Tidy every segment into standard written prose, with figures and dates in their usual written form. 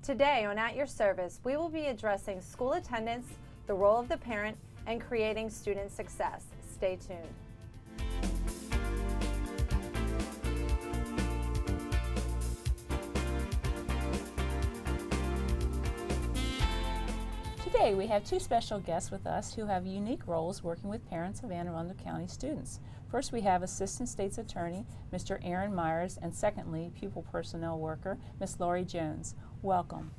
Today on At Your Service, we will be addressing school attendance, the role of the parent, and creating student success. Stay tuned. Today we have two special guests with us who have unique roles working with parents of Anne Arundel County students. First, we have Assistant State's Attorney, Mr. Aaron Meyers, and secondly, Pupil Personnel Worker, Ms. Laurie Jones. Welcome.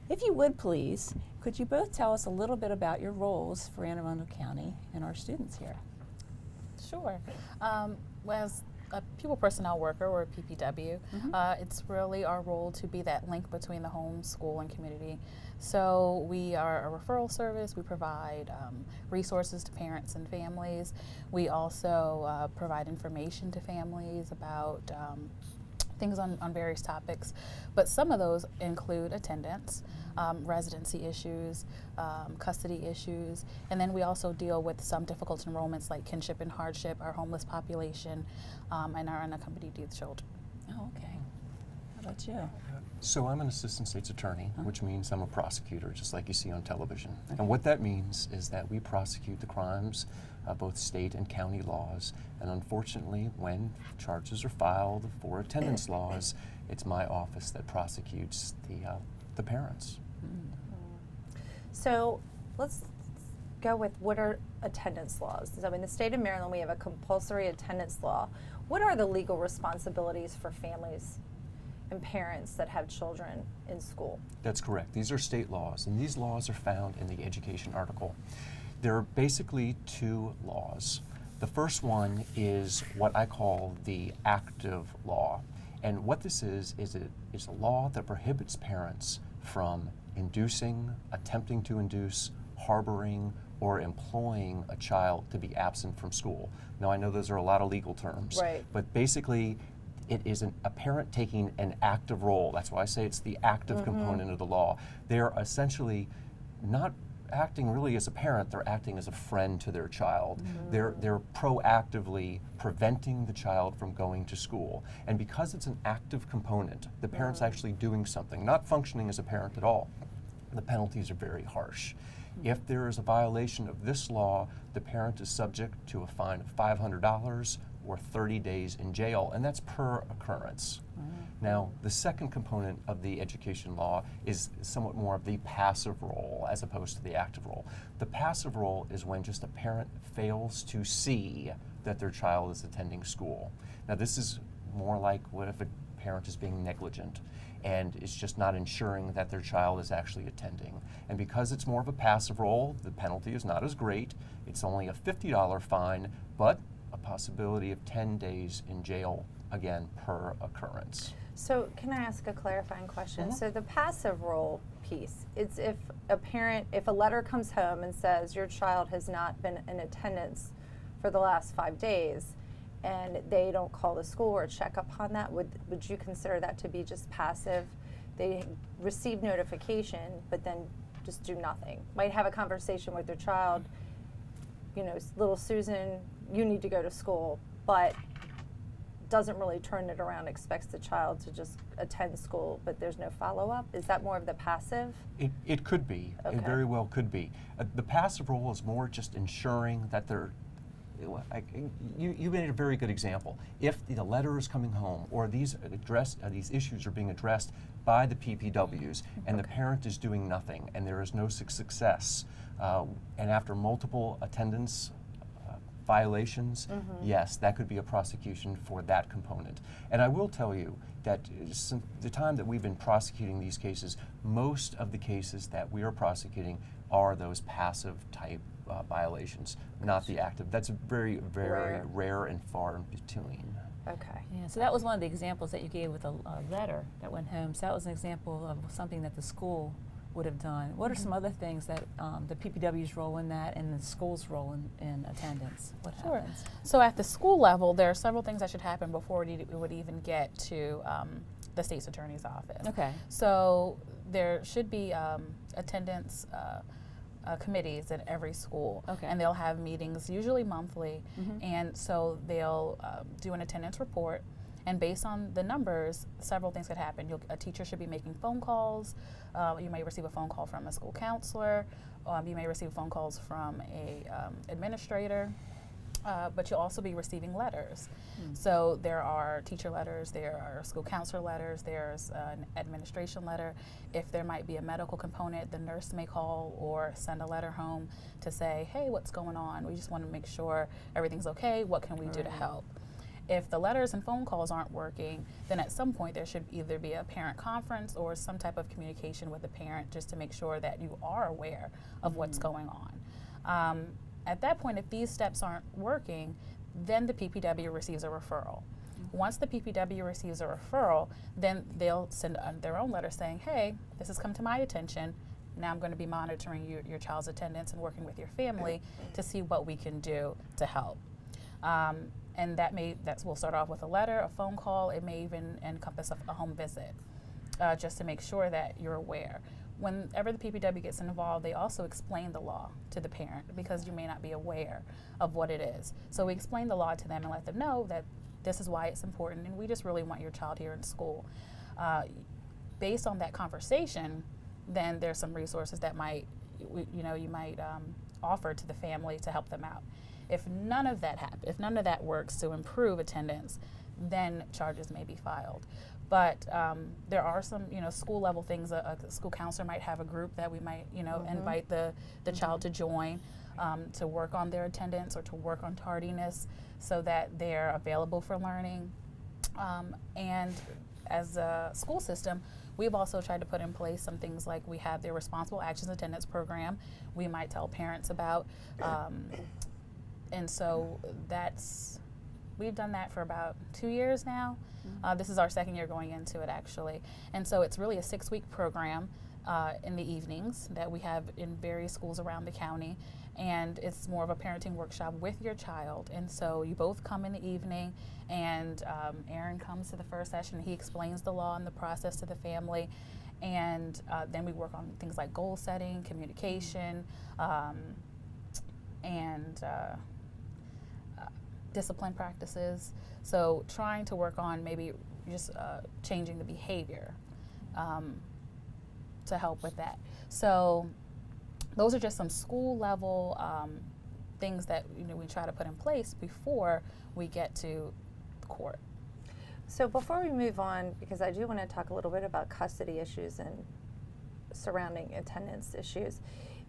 If you would please, could you both tell us a little bit about your roles for Anne Arundel County and our students here? Sure. As a pupil personnel worker, or PPW, it's really our role to be that link between the home, school, and community. So we are a referral service. We provide resources to parents and families. We also provide information to families about things on various topics, but some of those include attendance, residency issues, custody issues, and then we also deal with some difficult enrollments like kinship and hardship, our homeless population, and our unaccompanied youth children. Oh, okay. How about you? So I'm an assistant state's attorney, which means I'm a prosecutor, just like you see on television. Okay. And what that means is that we prosecute the crimes, both state and county laws, and unfortunately, when charges are filed for attendance laws, it's my office that prosecutes the parents. So let's go with what are attendance laws. So in the state of Maryland, we have a compulsory attendance law. What are the legal responsibilities for families and parents that have children in school? That's correct. These are state laws, and these laws are found in the education article. There are basically two laws. The first one is what I call the active law. And what this is a law that prohibits parents from inducing, attempting to induce, harboring, or employing a child to be absent from school. Now, I know those are a lot of legal terms, right, but basically it is a parent taking an active role. That's why I say it's the active component of the law. They're essentially not acting really as a parent, they're acting as a friend to their child. They're proactively preventing the child from going to school. And because it's an active component, the parent's actually doing something, not functioning as a parent at all. The penalties are very harsh. If there is a violation of this law, the parent is subject to a fine of $500 or 30 days in jail, and that's per occurrence. Now, the second component of the education law is somewhat more of the passive role as opposed to the active role. The passive role is when just a parent fails to see that their child is attending school. Now, this is more like what if a parent is being negligent and is just not ensuring that their child is actually attending. And because it's more of a passive role, the penalty is not as great. It's only a $50 fine, but a possibility of 10 days in jail, again, per occurrence. So can I ask a clarifying question? So the passive role piece, it's if a letter comes home and says your child has not been in attendance for the last 5 days, and they don't call the school or check up on that, would you consider that to be just passive? They receive notification, but then just do nothing. Might have a conversation with their child, you know, little Susan, you need to go to school, but doesn't really turn it around, expects the child to just attend school, but there's no follow-up? Is that more of the passive? It could be. Okay. It very well could be. The passive role is more just ensuring that they're you made a very good example. If the letter is coming home or these issues are being addressed by the PPWs and the parent is doing nothing and there is no success, and after multiple attendance violations, yes, that could be a prosecution for that component. And I will tell you that since the time that we've been prosecuting these cases, most of the cases that we are prosecuting are those passive type violations, not the active. That's very, very rare and far in between. Okay. Yeah, so that was one of the examples that you gave with a letter that went home. So that was an example of something that the school would have done. What are some other things that the PPW's role in that and the school's role in attendance? What happens? So at the school level, there are several things that should happen before it would even get to the state's attorney's office. Okay. So there should be attendance committees at every school, and they'll have meetings usually monthly, and so they'll do an attendance report, And based on the numbers, several things could happen. A teacher should be making phone calls. You may receive a phone call from a school counselor. You may receive phone calls from a administrator. But you'll also be receiving letters. So there are teacher letters, there are school counselor letters, there's an administration letter. If there might be a medical component, the nurse may call or send a letter home to say, hey, what's going on? We just want to make sure everything's okay. What can we do to help? If the letters and phone calls aren't working, then at some point there should either be a parent conference or some type of communication with the parent just to make sure that you are aware of what's going on. At that point, if these steps aren't working, then the PPW receives a referral. Once the PPW receives a referral, then they'll send their own letter saying, hey, this has come to my attention. Now I'm going to be monitoring your child's attendance and working with your family to see what we can do to help. And we'll start off with a letter, a phone call. It may even encompass a home visit, just to make sure that you're aware. Whenever the PPW gets involved, they also explain the law to the parent because you may not be aware of what it is. So we explain the law to them and let them know that this is why it's important and we just really want your child here in school. Based on that conversation, then there's some resources that you might offer to the family to help them out. If none of that works to improve attendance, then charges may be filed. But there are some, school level things. A school counselor might have a group that we might, invite the child to join to work on their attendance or to work on tardiness so that they're available for learning. And as a school system, we've also tried to put in place some things like we have the Responsible Actions Attendance Program we might tell parents about. And so we've done that for about 2 years now. This is our second year going into it, actually. And so it's really a 6-week program in the evenings that we have in various schools around the county. And it's more of a parenting workshop with your child. And so you both come in the evening, and Aaron comes to the first session. He explains the law and the process to the family. And then we work on things like goal setting, communication, and discipline practices. So trying to work on maybe just changing the behavior to help with that. So those are just some school level things that we try to put in place before we get to court. So before we move on, because I do want to talk a little bit about custody issues and surrounding attendance issues,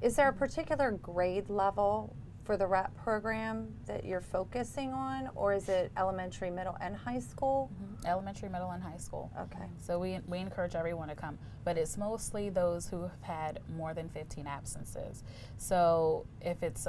is there a particular grade level for the RAP program that you're focusing on, or is it elementary, middle, and high school? Elementary, middle, and high school. Okay. So we encourage everyone to come, but it's mostly those who have had more than 15 absences. So if it's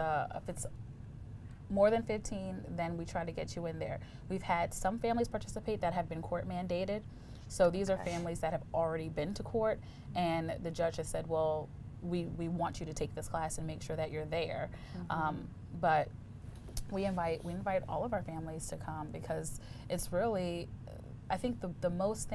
more than 15, then we try to get you in there. We've had some families participate that have been court mandated. So these are families that have already been to court, and the judge has said, well, we want you to take this class and make sure that you're there. But we invite all of our families to come because it's really, I think the most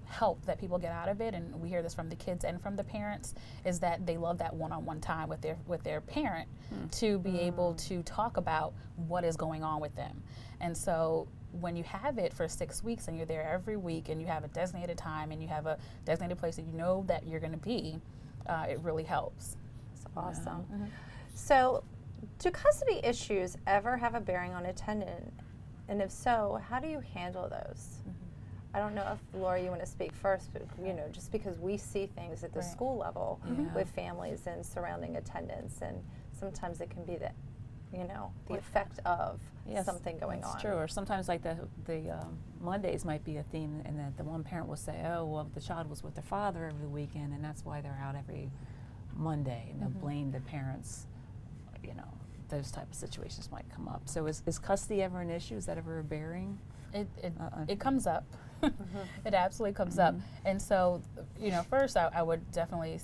help that people get out of it, and we hear this from the kids and from the parents, is that they love that one-on-one time with their parent to be able to talk about what is going on with them. And so when you have it for 6 weeks and you're there every week and you have a designated time and you have a designated place that you know that you're going to be, it really helps. That's awesome. So do custody issues ever have a bearing on attendance? And if so, how do you handle those? I don't know if, Laurie, you want to speak first, but just because we see things at the school level with families and surrounding attendance, and sometimes it can be that, the effect of something going on. That's true. Or sometimes like the Mondays might be a theme, and that the one parent will say, oh, well, the child was with their father every weekend, and that's why they're out every Monday, and they'll blame the parents. Those type of situations might come up. So is custody ever an issue? Is that ever a bearing? It comes up. It absolutely comes up. And so, first I would definitely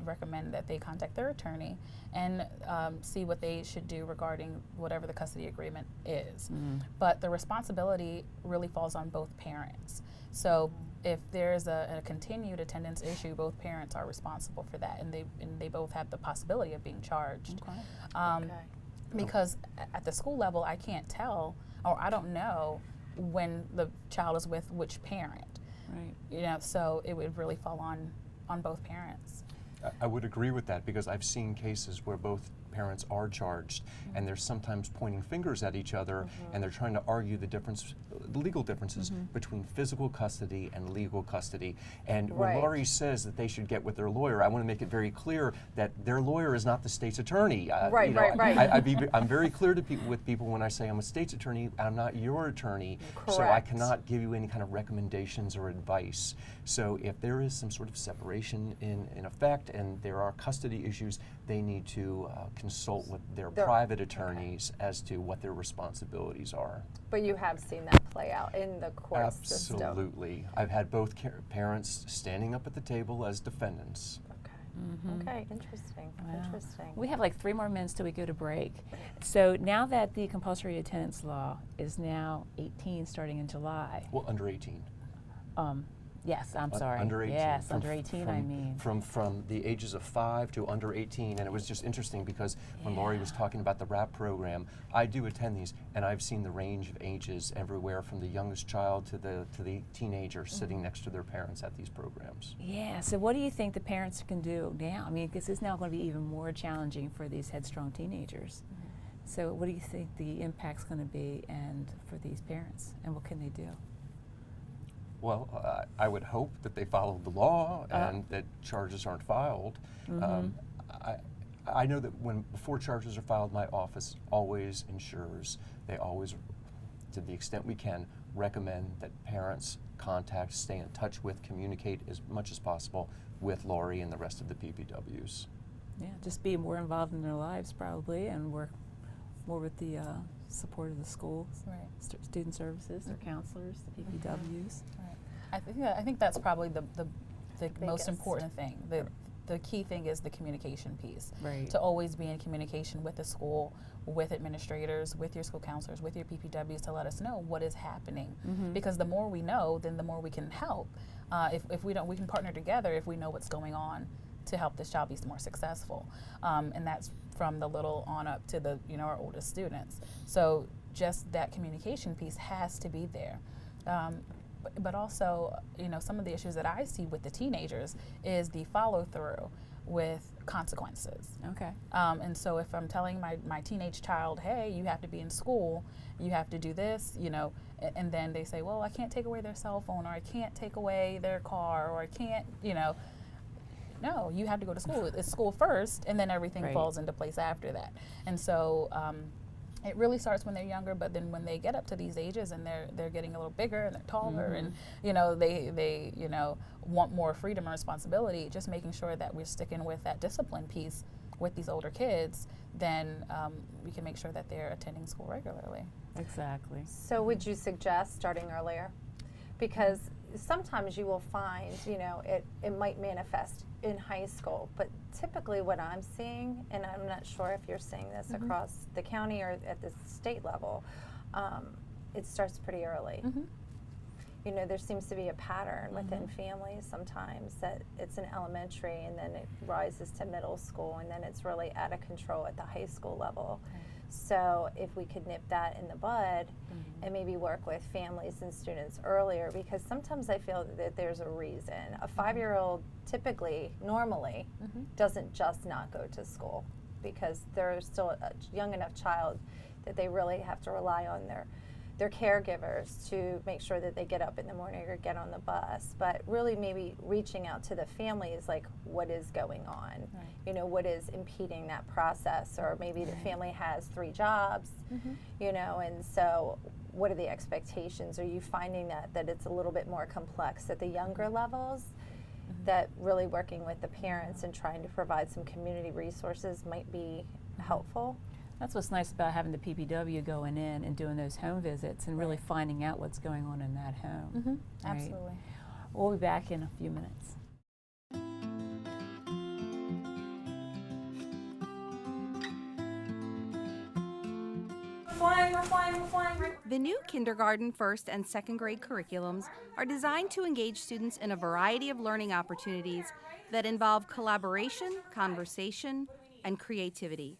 recommend that they contact their attorney and see what they should do regarding whatever the custody agreement is. But the responsibility really falls on both parents. So if there's a continued attendance issue, both parents are responsible for that, and they both have the possibility of being charged. Because at the school level, I can't tell, or I don't know when the child is with which parent. Right. You know, so it would really fall on both parents. I would agree with that because I've seen cases where both parents are charged and they're sometimes pointing fingers at each other and they're trying to argue the legal differences between physical custody and legal custody. And when Right. Laurie says that they should get with their lawyer, I want to make it very clear that their lawyer is not the state's attorney. Right, you know, right. I'm very clear to people when I say I'm a state's attorney, I'm not your attorney, so I Correct. cannot give you any kind of recommendations or advice. So if there is some sort of separation in effect and there are custody issues, they need to consult with their private attorneys as to what their responsibilities are. But you have seen that play out in the court system. Absolutely. I've had both parents standing up at the table as defendants. Okay. Okay, interesting. Wow. Interesting. We have like 3 more minutes till we go to break. So now that the compulsory attendance law is now 18 starting in July. Well, under 18. Yes, I'm sorry. Under 18. Yes, From- under 18 I from- mean. From the ages of 5 to under 18, and it was just interesting because when Laurie was talking about the RAP program, I do attend these, and I've seen the range of ages everywhere from the youngest child to the teenager sitting next to their parents at these programs. Yeah, so what do you think the parents can do now? I mean, because it's now going to be even more challenging for these headstrong teenagers. So what do you think the impact's going to be and for these parents, and what can they do? Well, I would hope that they follow the law and that charges aren't filed. I know that before charges are filed, my office always ensures, they always, to the extent we can, recommend that parents contact, stay in touch with, communicate as much as possible with Laurie and the rest of the PPWs. Yeah, just be more involved in their lives probably and work more with the support of the schools, Right. Student services, their counselors, the PPWs. Right. I think that's probably the most Biggest. important thing. The key thing is the communication piece. Right. To always be in communication with the school, with administrators, with your school counselors, with your PPWs to let us know what is happening. Because the more we know, then the more we can help. If we don't, we can partner together if we know what's going on to help this child be more successful. And that's from the little on up to the our oldest students. So just that communication piece has to be there. But also, some of the issues that I see with the teenagers is the follow through with consequences. Okay. And so if I'm telling my teenage child, hey, you have to be in school, you have to do this, and then they say, well, I can't take away their cell phone, or I can't take away their car, or I can't, no, you have to go to school. It's school first, and then everything Right. falls into place after that. And so it really starts when they're younger, but then when they get up to these ages and they're getting a little bigger and they're taller and they want more freedom and responsibility, just making sure that we're sticking with that discipline piece with these older kids, then we can make sure that they're attending school regularly. Exactly. So would you suggest starting earlier? Because sometimes you will find, it might manifest in high school, but typically what I'm seeing, and I'm not sure if you're seeing this across the county or at the state level, it starts pretty early. There seems to be a pattern within families sometimes that it's in elementary and then it rises to middle school and then it's really out of control at the high school level. So if we could nip that in the bud and maybe work with families and students earlier, because sometimes I feel that there's a reason. A 5-year-old typically, normally, doesn't just not go to school because they're still a young enough child that they really have to rely on their caregivers to make sure that they get up in the morning or get on the bus. But really maybe reaching out to the families, like what is going on, what is impeding that process, or maybe the family has 3 jobs, and so what are the expectations? Are you finding that it's a little bit more complex at the younger levels, that really working with the parents and trying to provide some community resources might be helpful? That's what's nice about having the PPW going in and doing those home visits and really finding out what's going on in that home. Right? Absolutely. We'll be back in a few minutes. The new kindergarten, first, and second grade curriculums are designed to engage students in a variety of learning opportunities that involve collaboration, conversation, and creativity.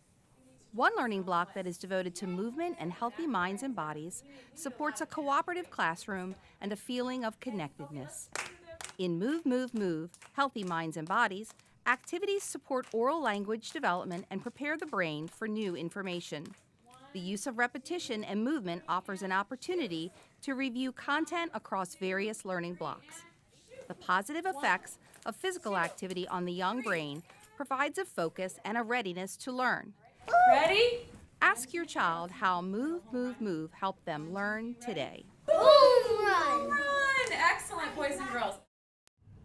One learning block that is devoted to movement and healthy minds and bodies supports a cooperative classroom and a feeling of connectedness. In Move, Move, Move, Healthy Minds and Bodies, activities support oral language development and prepare the brain for new information. The use of repetition and movement offers an opportunity to review content across various learning blocks. The positive effects of physical activity on the young brain provides a focus and a readiness to learn. Ready? Ask your child how Move, Move, Move helped them learn today. Boom run! Excellent, boys and girls.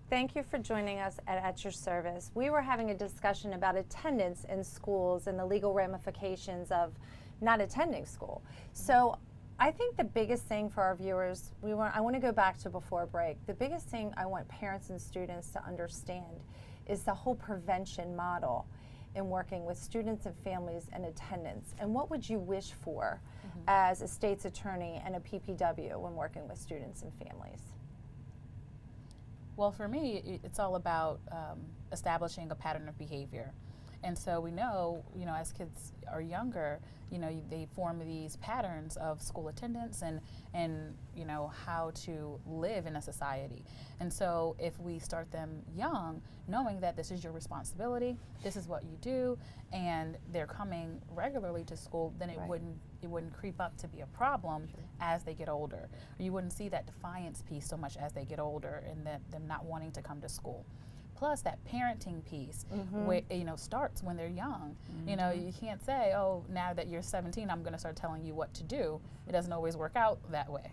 Thank you for joining us at Your Service. We were having a discussion about attendance in schools and the legal ramifications of not attending school. So I think the biggest thing for our viewers, I want to go back to before break. The biggest thing I want parents and students to understand is the whole prevention model in working with students and families and attendance. And what would you wish for as a state's attorney and a PPW when working with students and families? Well, for me, it's all about establishing a pattern of behavior. And so we know, as kids are younger, they form these patterns of school attendance and how to live in a society. And so if we start them young, knowing that this is your responsibility, this is what you do, and they're coming regularly to school, then it wouldn't creep up to be a problem as they get older. Or you wouldn't see that defiance piece so much as they get older and them not wanting to come to school. Plus that parenting piece, where, starts when they're young. You can't say, oh, now that you're 17, I'm going to start telling you what to do. It doesn't always work out that way,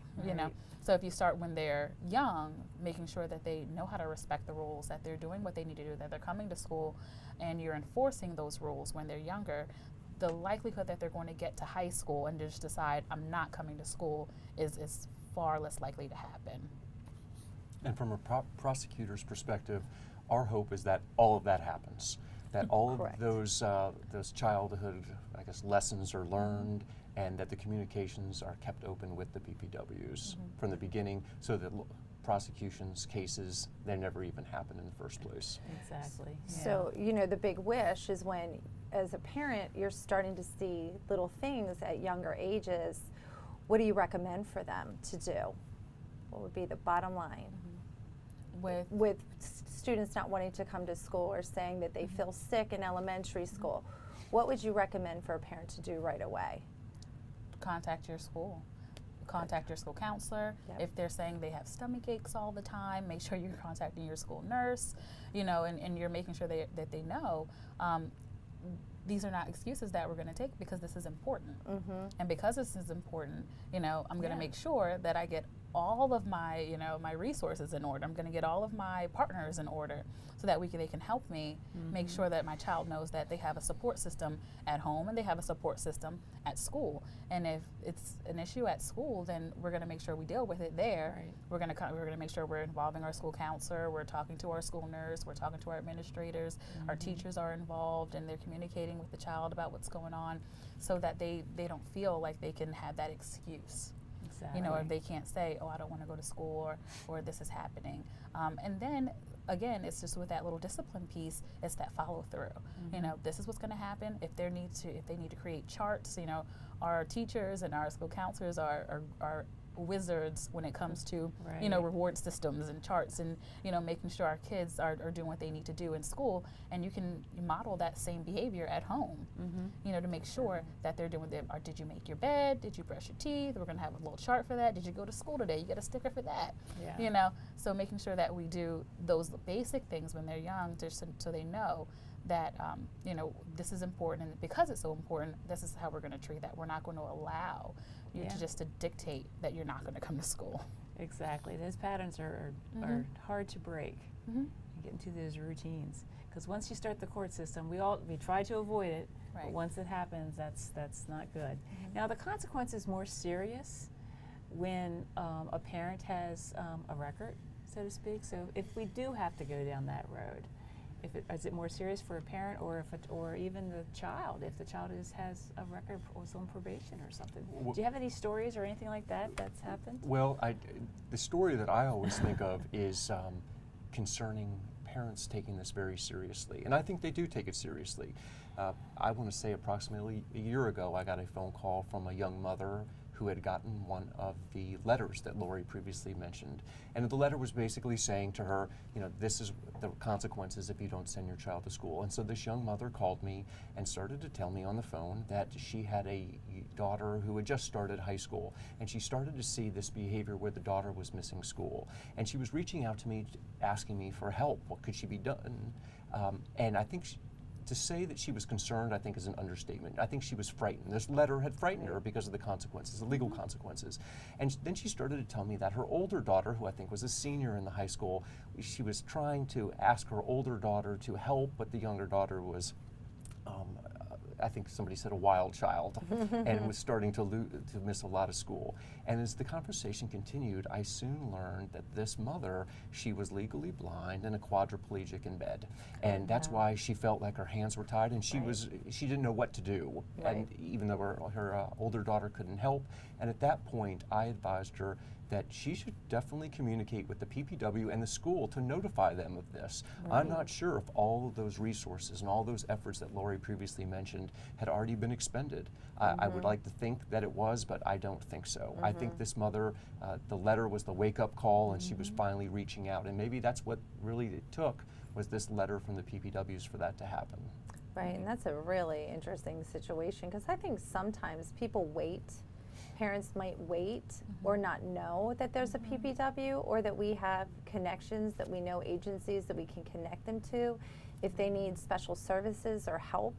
So if you start when they're young, making sure that they know how to respect the rules, that they're doing what they need to do, that they're coming to school, and you're enforcing those rules when they're younger, the likelihood that they're going to get to high school and just decide, I'm not coming to school, is far less likely to happen. And from a prosecutor's perspective, our hope is that all of that happens, that all of those childhood, lessons are learned, and that the communications are kept open with the PPWs from the beginning, so that prosecutions, cases, they never even happen in the first place. Exactly. Yeah. So, the big wish is when, as a parent, you're starting to see little things at younger ages. What do you recommend for them to do? What would be the bottom line? With students not wanting to come to school or saying that they feel sick in elementary school, what would you recommend for a parent to do right away? Contact your school. Contact your school counselor. If they're saying they have stomach aches all the time, make sure you're contacting your school nurse, and you're making sure that they know these are not excuses that we're going to take, because this is important. And because this is important, I'm going to make sure that I get all of my, my resources in order. I'm going to get all of my partners in order, so that they can help me make sure that my child knows that they have a support system at home and they have a support system at school. And if it's an issue at school, then we're going to make sure we deal with it there. We're going to make sure we're involving our school counselor, we're talking to our school nurse, we're talking to our administrators, our teachers are involved, and they're communicating with the child about what's going on, so that they don't feel like they can have that excuse. Or they can't say, oh, I don't want to go to school, or this is happening. And then again, it's just with that little discipline piece, it's that follow through. This is what's going to happen. If they need to create charts, our teachers and our school counselors are wizards when it comes to reward systems and charts, and making sure our kids are doing what they need to do in school, and you can model that same behavior at home, to make sure that they're doing did you make your bed, did you brush your teeth, we're going to have a little chart for that, did you go to school today, you get a sticker for that, so making sure that we do those basic things when they're young, just so they know that this is important, and because it's so important, this is how we're going to treat that. We're not going to allow you to dictate that you're not going to come to school. Exactly. Those patterns are hard to break. Get into those routines, because once you start the court system, we try to avoid it, but once it happens, that's not good. Now the consequence is more serious when a parent has a record, so to speak. So if we do have to go down that road, is it more serious for a parent, or even the child, if the child has a record or is on probation or something? Do you have any stories or anything like that that's happened? Well, the story that I always think of is concerning parents taking this very seriously? And I think they do take it seriously. I want to say approximately a year ago, I got a phone call from a young mother who had gotten one of the letters that Laurie previously mentioned. And the letter was basically saying to her, you know, this is the consequences if you don't send your child to school. And so this young mother called me and started to tell me on the phone that she had a daughter who had just started high school, and she started to see this behavior where the daughter was missing school. And she was reaching out to me, asking me for help. What could she be done? And I think to say that she was concerned, I think, is an understatement. I think she was frightened. This letter had frightened her because of the consequences, the legal consequences. And then she started to tell me that her older daughter, who I think was a senior in the high school, she was trying to ask her older daughter to help, but the younger daughter was, I think somebody said, a wild child, and was starting to miss a lot of school. And as the conversation continued, I soon learned that this mother, she was legally blind and a quadriplegic in bed. And that's why she felt like her hands were tied, and she didn't know what to do. And even though her older daughter couldn't help. And at that point, I advised her that she should definitely communicate with the PPW and the school to notify them of this. I'm not sure if all of those resources and all those efforts that Laurie previously mentioned had already been expended. I would like to think that it was, but I don't think so. I think this mother, the letter was the wake-up call, and she was finally reaching out. And maybe that's what really it took, was this letter from the PPWs for that to happen. Right, and that's a really interesting situation, because I think sometimes people wait. Parents might wait or not know that there's a PPW, or that we have connections, that we know agencies that we can connect them to if they need special services or help.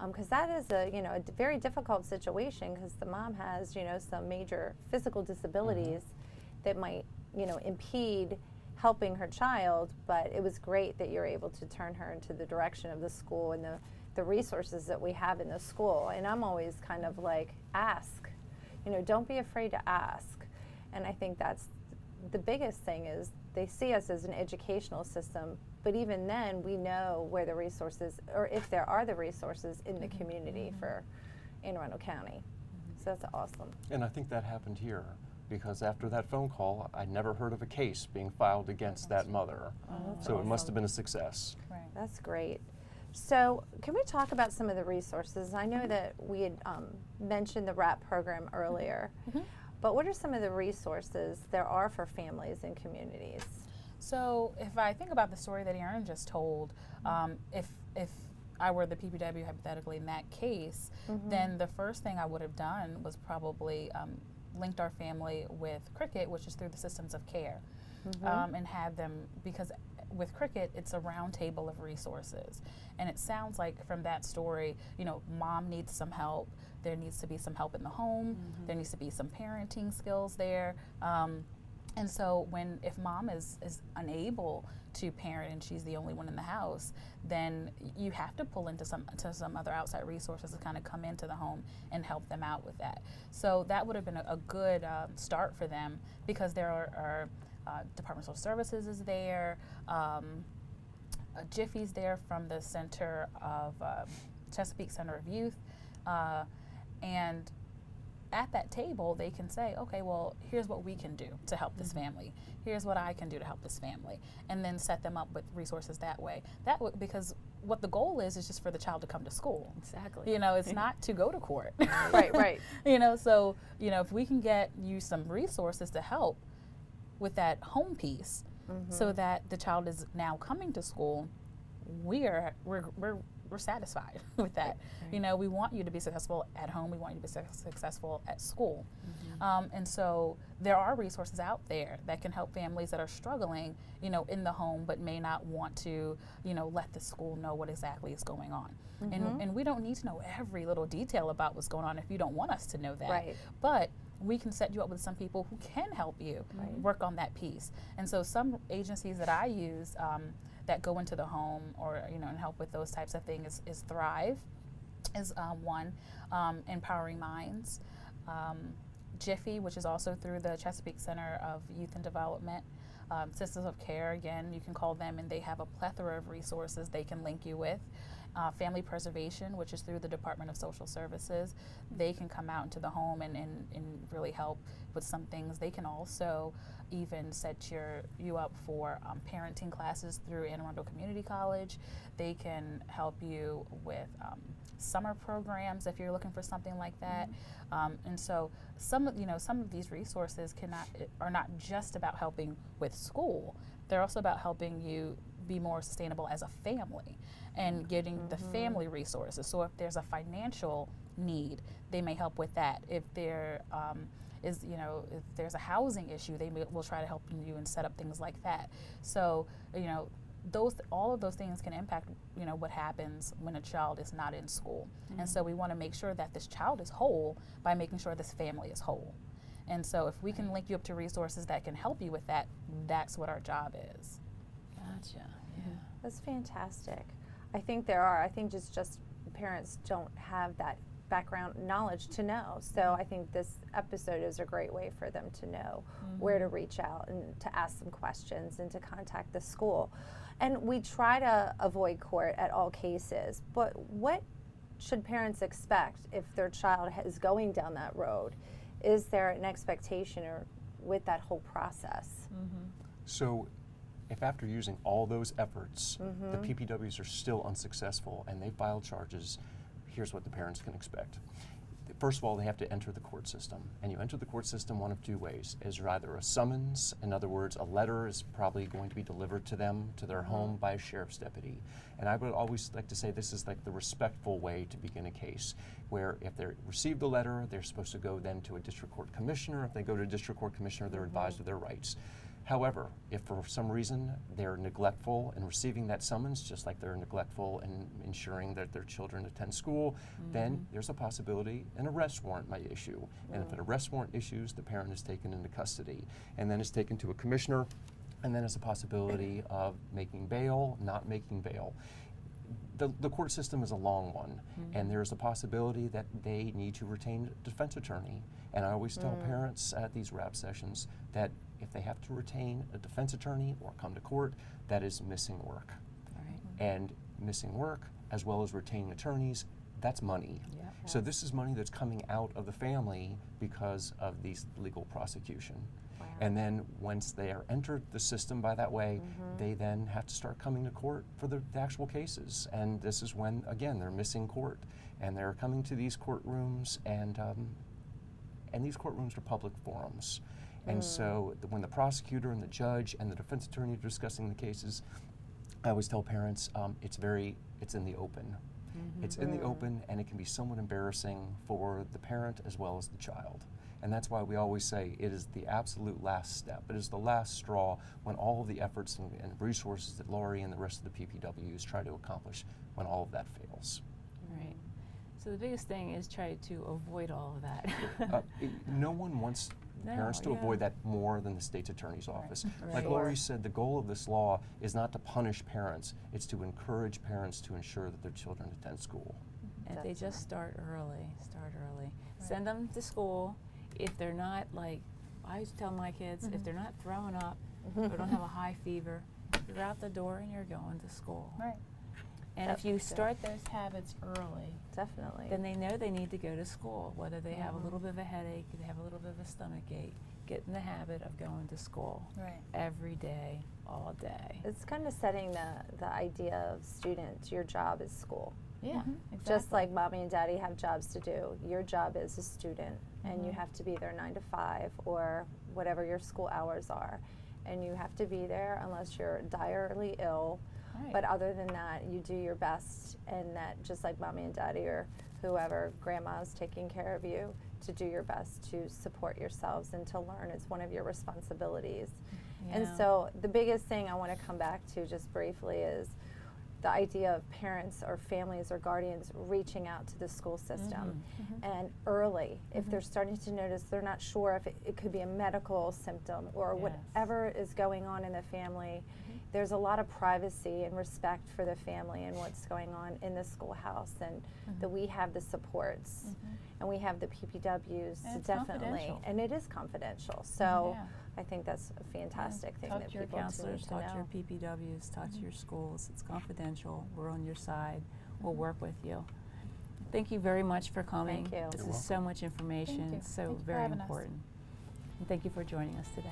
Because that is a very difficult situation, because the mom has some major physical disabilities that might impede helping her child. But it was great that you're able to turn her into the direction of the school and the resources that we have in the school. And I'm always kind of like, ask. Don't be afraid to ask. And I think that's the biggest thing, is they see us as an educational system, but even then we know where the resources, or if there are the resources in the community for Anne Arundel County. So that's awesome. And I think that happened here, because after that phone call, I never heard of a case being filed against that mother. So it must have been a success. Right. That's great. So can we talk about some of the resources? I know that we had mentioned the RAP program earlier, but what are some of the resources there are for families and communities? So if I think about the story that Erin just told, if I were the PPW hypothetically in that case, then the first thing I would have done was probably linked our family with Cricket, which is through the systems of care, and had them, because with Cricket, it's a round table of resources. And it sounds like from that story, mom needs some help. There needs to be some help in the home. There needs to be some parenting skills there. And so if mom is unable to parent and she's the only one in the house, then you have to pull into some other outside resources to kind of come into the home and help them out with that. So that would have been a good start for them, because there are Department of Social Services is there, Jiffy's there from the Center of Chesapeake Center of Youth, and at that table they can say, okay, well, here's what we can do to help this family. Here's what I can do to help this family, and then set them up with resources that way. Because what the goal is just for the child to come to school. Exactly. It's not to go to court. Right. So if we can get you some resources to help with that home piece, so that the child is now coming to school, we're satisfied with that. We want you to be successful at home. We want you to be successful at school. And so there are resources out there that can help families that are struggling, in the home, but may not want to, let the school know what exactly is going on. And we don't need to know every little detail about what's going on if you don't want us to know that. Right. But we can set you up with some people who can help you work on that piece. And so some agencies that I use that go into the home, or and help with those types of things, is Thrive, is one, Empowering Minds, Jiffy, which is also through the Chesapeake Center of Youth and Development, Sisters of Care, again, you can call them, and they have a plethora of resources they can link you with. Family preservation, which is through the Department of Social Services. They can come out into the home and really help with some things. They can also even set you up for parenting classes through Anne Arundel Community College. They can help you with summer programs if you're looking for something like that. And so some of these resources are not just about helping with school. They're also about helping you be more sustainable as a family and getting the family resources. So if there's a financial need, they may help with that. If there if there's a housing issue, will try to help you and set up things like that. So, all of those things can impact, what happens when a child is not in school. And so we want to make sure that this child is whole by making sure this family is whole. And so if we can link you up to resources that can help you with that, that's what our job is. Gotcha. Yeah. That's fantastic. I think just parents don't have that background knowledge to know. So I think this episode is a great way for them to know where to reach out and to ask some questions and to contact the school. And we try to avoid court at all cases, but what should parents expect if their child is going down that road? Is there an expectation or with that whole process? So if after using all those efforts, the PPWs are still unsuccessful and they file charges, here's what the parents can expect. First of all, they have to enter the court system. And you enter the court system one of two ways. Is either a summons, in other words, a letter is probably going to be delivered to them, to their home by a sheriff's deputy. And I would always like to say this is like the respectful way to begin a case, where if they receive the letter, they're supposed to go then to a district court commissioner. If they go to a district court commissioner, they're advised of their rights. However, if for some reason they're neglectful in receiving that summons, just like they're neglectful in ensuring that their children attend school, then there's a possibility an arrest warrant might issue. And if an arrest warrant issues, the parent is taken into custody and then is taken to a commissioner, and then there's a possibility of making bail, not making bail. The court system is a long one, and there's a possibility that they need to retain a defense attorney. And I always tell parents at these RAP sessions that if they have to retain a defense attorney or come to court, that is missing work. And missing work, as well as retaining attorneys, that's money. So this is money that's coming out of the family because of these legal prosecution. And then once they are entered the system by that way, they then have to start coming to court for the actual cases. And this is when, again, they're missing court. And they're coming to these courtrooms, and these courtrooms are public forums. And so when the prosecutor and the judge and the defense attorney are discussing the cases, I always tell parents it's in the open. It's in the open, and it can be somewhat embarrassing for the parent as well as the child. And that's why we always say it is the absolute last step. It is the last straw when all of the efforts and resources that Laurie and the rest of the PPWs try to accomplish, when all of that fails. Right. So the biggest thing is try to avoid all of that. No one wants parents to avoid that more than the state's attorney's office. Like Laurie said, the goal of this law is not to punish parents, it's to encourage parents to ensure that their children attend school. And they just start early. Send them to school. If they're not, like I used to tell my kids, if they're not throwing up or don't have a high fever, you're out the door and you're going to school. And if you start those habits early, then they know they need to go to school. Whether they have a little bit of a headache, they have a little bit of a stomach ache, get in the habit of going to school every day, all day. It's kind of setting the idea of student, your job is school. Exactly. Just like mommy and daddy have jobs to do, your job is a student, and you have to be there 9 to 5 or whatever your school hours are. And you have to be there unless you're direly ill. But other than that, you do your best, and that just like mommy and daddy or whoever, grandma's taking care of you, to do your best to support yourselves and to learn is one of your responsibilities. And so the biggest thing I want to come back to just briefly is the idea of parents or families or guardians reaching out to the school system and early if they're starting to notice they're not sure if it could be a medical symptom or whatever is going on in the family. there's a lot of privacy and respect for the family and what's going on in the schoolhouse, and that we have the supports and we have the PPWs And to it's definitely, confidential. and it is confidential. So Yeah. I think that's a fantastic thing Talk that to your people need counselors, to talk to know. your PPWs, talk to your schools. It's confidential. We're on your side. We'll work with you. Thank you very much for coming. Thank you. This You're is so much Thank information, you. so Thank you for very having us. important. And thank you for joining us today.